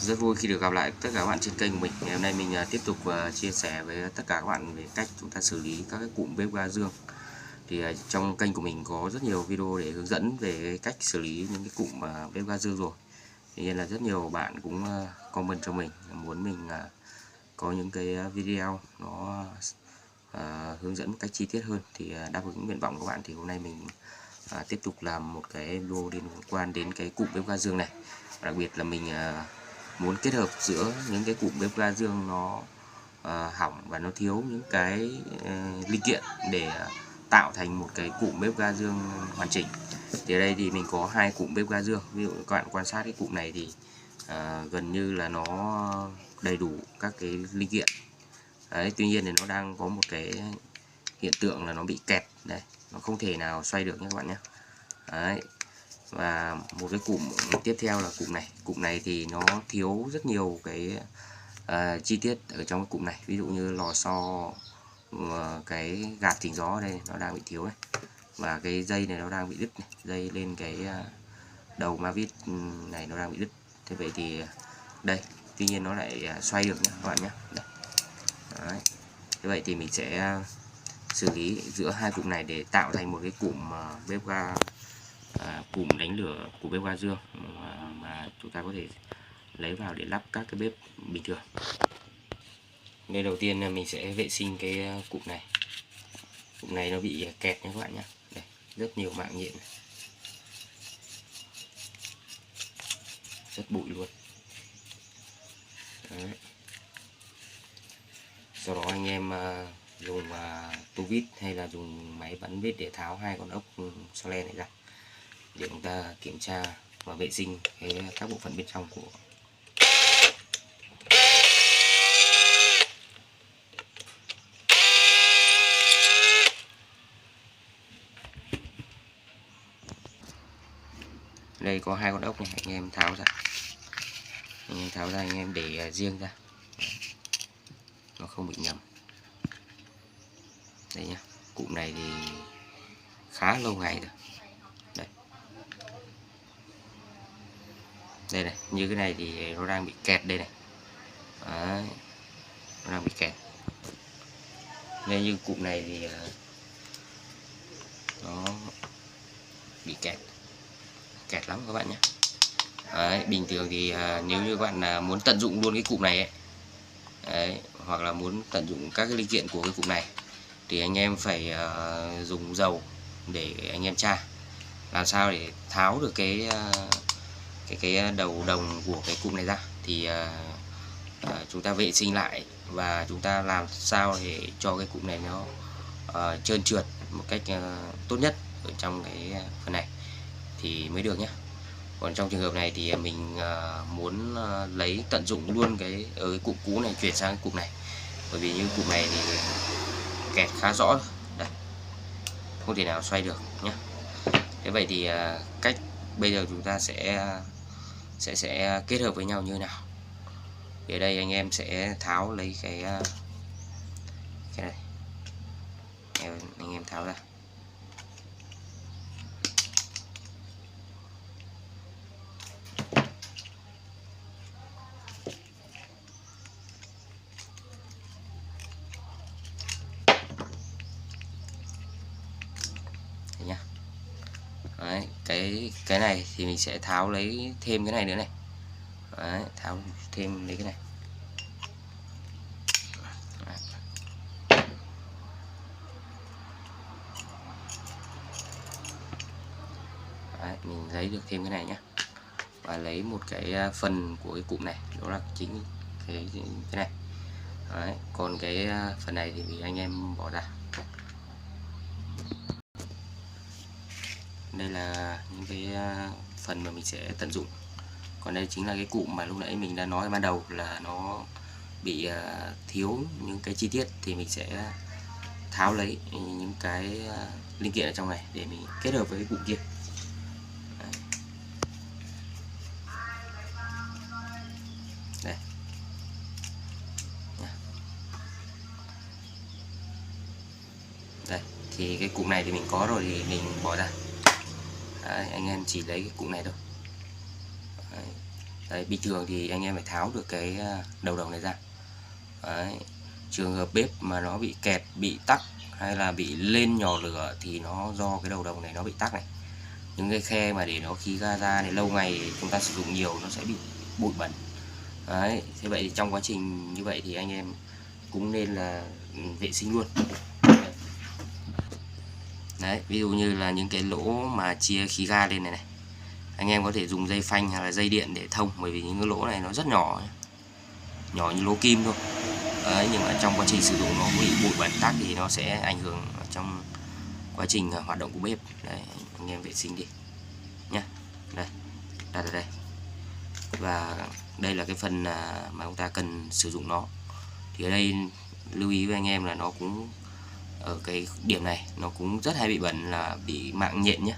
Rất vui khi được gặp lại tất cả các bạn trên kênh của mình. Ngày hôm nay mình tiếp tục chia sẻ với tất cả các bạn về cách chúng ta xử lý các cái cụm bếp ga dương. Thì trong kênh của mình có rất nhiều video để hướng dẫn về cách xử lý những cái cụm bếp ga dương rồi. Tuy nhiên là rất nhiều bạn cũng comment cho mình muốn mình có những cái video nó hướng dẫn một cách chi tiết hơn, thì đáp ứng nguyện vọng của các bạn thì hôm nay mình tiếp tục làm một cái video liên quan đến cái cụm bếp ga dương này. Đặc biệt là mình muốn kết hợp giữa những cái cụm bếp ga dương nó hỏng và nó thiếu những cái linh kiện để tạo thành một cái cụm bếp ga dương hoàn chỉnh. Thì ở đây thì mình có hai cụm bếp ga dương. Ví dụ các bạn quan sát cái cụm này thì gần như là nó đầy đủ các cái linh kiện. Đấy, tuy nhiên thì nó đang có một cái hiện tượng là nó bị kẹt đây, nó không thể nào xoay được nha các bạn nhé. Đấy. Và một cái cụm tiếp theo là cụm này thì nó thiếu rất nhiều cái chi tiết ở trong cái cụm này. Ví dụ như lò xo, cái gạt chỉnh gió ở đây nó đang bị thiếu này, và cái dây này nó đang bị đứt này. Dây lên cái đầu ma vít này nó đang bị đứt. Thế vậy thì đây, tuy nhiên nó lại xoay được nhé các bạn nhé. Đấy. Thế vậy thì mình sẽ xử lý giữa hai cụm này để tạo thành một cái cụm bếp ga, cụm đánh lửa của bếp ga dương mà chúng ta có thể lấy vào để lắp các cái bếp bình thường. Nên đầu tiên là mình sẽ vệ sinh cái cụm này. Cụm này nó bị kẹt nha các bạn nhé. Đây, rất nhiều mạng nhện, rất bụi luôn. Đấy. Sau đó anh em dùng tua vít hay là dùng máy bắn vít để tháo hai con ốc so le này ra, để chúng ta kiểm tra và vệ sinh các bộ phận bên trong của đây. Có hai con ốc này, anh em tháo ra, anh em để riêng ra, nó không bị nhầm. Đây nhá, cụm này thì khá lâu ngày rồi. Đây này, như cái này thì nó đang bị kẹt đây này. Đấy, nó đang bị kẹt. Nên như cụm này thì nó bị kẹt lắm các bạn nhé. Đấy, bình thường thì nếu như các bạn muốn tận dụng luôn cái cụm này ấy, đấy, hoặc là muốn tận dụng các cái linh kiện của cái cụm này thì anh em phải dùng dầu để anh em tra làm sao để tháo được cái đầu đồng của cái cụm này ra. Thì chúng ta vệ sinh lại và chúng ta làm sao để cho cái cụm này nó trơn trượt một cách tốt nhất ở trong cái phần này thì mới được nhé. Còn trong trường hợp này thì mình muốn lấy tận dụng luôn cái cụm cũ này chuyển sang cái cụm này, bởi vì như cụm này thì kẹt khá rõ rồi. Đây, không thể nào xoay được nhé. Thế vậy thì cách bây giờ chúng ta sẽ kết hợp với nhau như thế nào. Thì ở đây anh em sẽ tháo lấy cái này, anh em tháo ra. Đấy nhá. Đấy, cái này thì mình sẽ tháo lấy thêm cái này nữa này. Đấy, tháo thêm lấy cái này. Đấy, mình lấy được thêm cái này nhé, và lấy một cái phần của cái cụm này, đó là chính cái này. Đấy, còn cái phần này thì anh em bỏ ra. Đây là những cái phần mà mình sẽ tận dụng. Còn đây chính là cái cụm mà lúc nãy mình đã nói ban đầu là nó bị thiếu những cái chi tiết, thì mình sẽ tháo lấy những cái linh kiện ở trong này để mình kết hợp với cái cụm kia. Đây. Đây, thì cái cụm này thì mình có rồi thì mình bỏ ra. Đấy, anh em chỉ lấy cái cụm này thôi. Đấy. Đấy, bình thường thì anh em phải tháo được cái đầu đồng này ra. Đấy, trường hợp bếp mà nó bị kẹt, bị tắc hay là bị lên nhỏ lửa thì nó do cái đầu đồng này nó bị tắc này. Những cái khe mà để nó khí ga ra thì lâu ngày chúng ta sử dụng nhiều nó sẽ bị bụi bẩn. Đấy, thế vậy thì trong quá trình như vậy thì anh em cũng nên là vệ sinh luôn. Đấy, ví dụ như là những cái lỗ mà chia khí ga lên này này, anh em có thể dùng dây phanh hay là dây điện để thông, bởi vì những cái lỗ này nó rất nhỏ, nhỏ như lỗ kim thôi. Đấy, nhưng mà trong quá trình sử dụng nó bị bụi bẩn tắc thì nó sẽ ảnh hưởng trong quá trình hoạt động của bếp. Đấy, anh em vệ sinh đi nhá. Đây, đặt ở đây. Và đây là cái phần mà chúng ta cần sử dụng nó. Thì ở đây lưu ý với anh em là nó cũng ở cái điểm này nó cũng rất hay bị bẩn là bị mạng nhện nhé.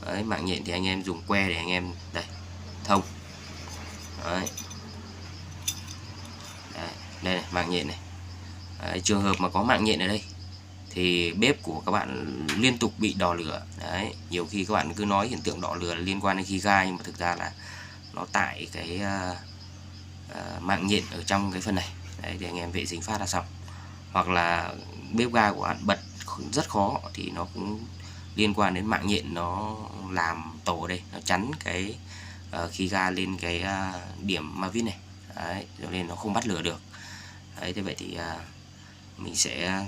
Đấy, mạng nhện thì anh em dùng que để anh em đây thông. Đấy. Đấy, đây này, mạng nhện này. Đấy, trường hợp mà có mạng nhện ở đây thì bếp của các bạn liên tục bị đỏ lửa. Đấy, nhiều khi các bạn cứ nói hiện tượng đỏ lửa là liên quan đến khí ga, nhưng mà thực ra là nó tại cái mạng nhện ở trong cái phần này. Đấy, thì anh em vệ sinh phát là xong. Hoặc là bếp ga của bạn bật rất khó thì nó cũng liên quan đến mạng nhện, nó làm tổ đây, nó chắn cái khí ga lên cái điểm ma vít này. Đấy, cho nên nó không bắt lửa được. Đấy, thế vậy thì mình sẽ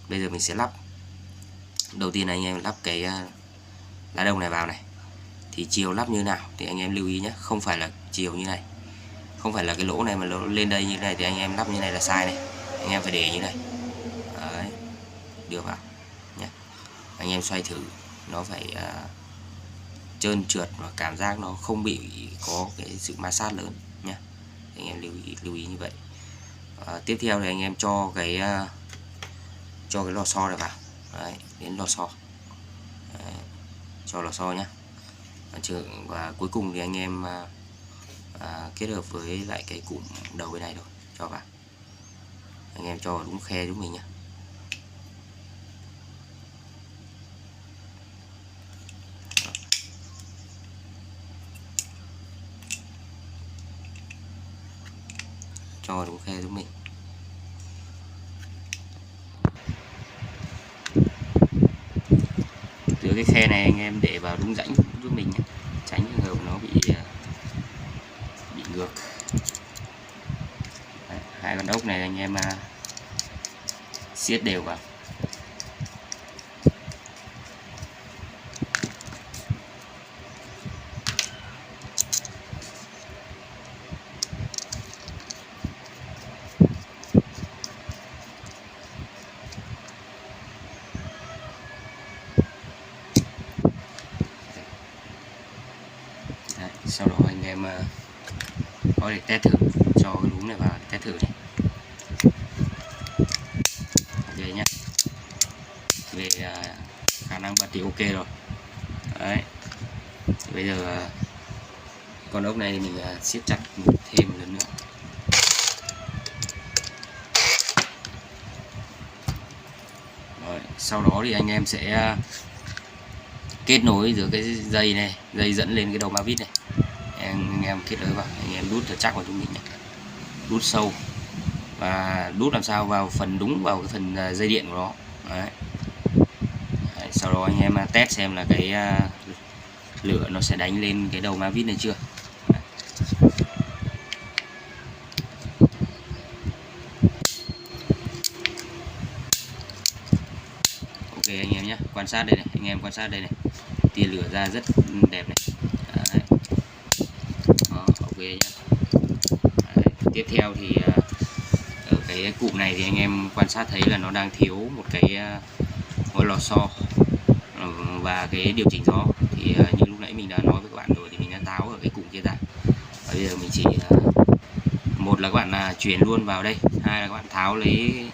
bây giờ mình sẽ lắp. Đầu tiên anh em lắp cái lá đồng này vào này. Thì chiều lắp như nào thì anh em lưu ý nhé, không phải là chiều như này, không phải là cái lỗ này mà lỗ lên đây như này thì anh em lắp như này là sai này. Anh em phải để như này. Đấy, đưa vào nhé. Anh em xoay thử nó phải trơn trượt và cảm giác nó không bị có cái sự ma sát lớn nhé. Anh em lưu ý như vậy. Tiếp theo thì anh em cho cái lò xo này vào. Đấy, đến lò xo. Đấy, cho lò xo nhé. Và cuối cùng thì anh em kết hợp với lại cái cụm đầu bên này rồi cho vào. Anh em cho đúng khe giúp mình nhé. Cho đúng khe giúp mình. Từ cái khe này anh em để vào đúng rãnh giúp mình nhé, tránh trường hợp nó bị ngược. Đấy, hai con ốc này anh em siết đều vào. Đấy, sau đó anh em có thể test thử, cho cái núm này vào để test thử này. Ok nhé. Về khả năng bật thì ok rồi. Đấy, bây giờ con ốc này thì mình siết chặt thêm một lần nữa. Rồi, sau đó thì anh em sẽ kết nối giữa cái dây này, dây dẫn lên cái đầu ma vít này. Anh em kết nối vào, anh em đút thật chắc vào cho mình này. Đút sâu và đút làm sao vào phần đúng vào cái phần dây điện của nó. Đấy. Đấy, sau đó anh em test xem là cái lửa nó sẽ đánh lên cái đầu ma vít này chưa. Đấy. Ok anh em nhé, quan sát đây này, anh em quan sát đây này, tia lửa ra rất đẹp này. Đấy. Đó, ok nhé. Đấy. Tiếp theo thì ở cái cụm này thì anh em quan sát thấy là nó đang thiếu một cái lò xo và cái điều chỉnh gió. Thì như lúc nãy mình đã nói với các bạn rồi thì mình đã tháo ở cái cụm kia ra. Và bây giờ mình chỉ một là các bạn chuyển luôn vào đây, hai là các bạn tháo lấy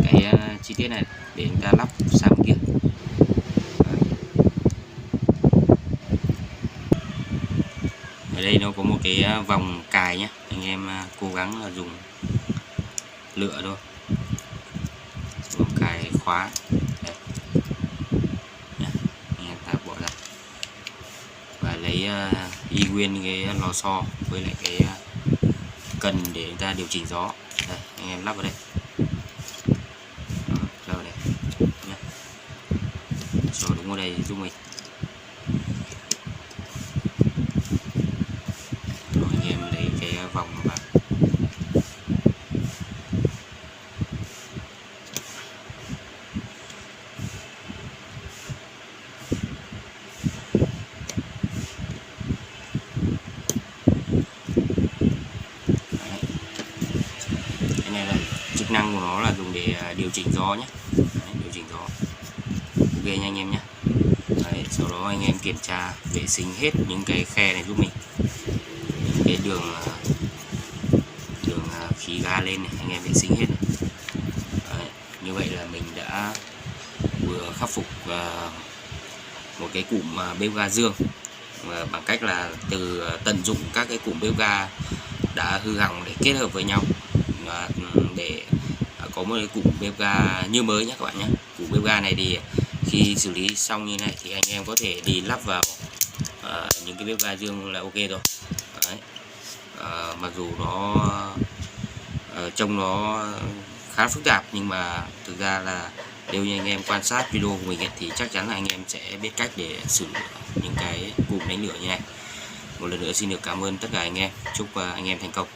cái chi tiết này để chúng ta lắp sang bên kia. Ở đây nó có một cái vòng cài nhé, anh em cố gắng là dùng lựa thôi, vòng cài khóa. Đây. Anh em ta bỏ ra và lấy y nguyên cái lò xo với lại cái cần để chúng ta điều chỉnh gió. Đây, anh em lắp vào đây. Đó, lắp vào đây nhé. Cho đúng vào đây giúp mình. Rồi anh em lấy cái vòng vào. Cái này là chức năng của nó là dùng để điều chỉnh gió nhé. Đấy, điều chỉnh gió. Ok nha anh em nhé. Đấy, sau đó anh em kiểm tra vệ sinh hết những cái khe này giúp mình, những cái đường khí ga lên này anh em vệ sinh hết này. Đấy, như vậy là mình đã vừa khắc phục một cái cụm bếp ga dương bằng cách là tận dụng các cái cụm bếp ga đã hư hỏng để kết hợp với nhau để có một cái cụm bếp ga như mới nhé các bạn nhé. Cụm bếp ga này thì khi xử lý xong như này thì anh em có thể đi lắp vào những cái bếp ga dương là ok rồi. Đấy. Mặc dù nó trông nó khá phức tạp nhưng mà thực ra là nếu như anh em quan sát video của mình thì chắc chắn là anh em sẽ biết cách để xử những cái cụm đánh lửa như này. Một lần nữa xin được cảm ơn tất cả anh em, chúc anh em thành công.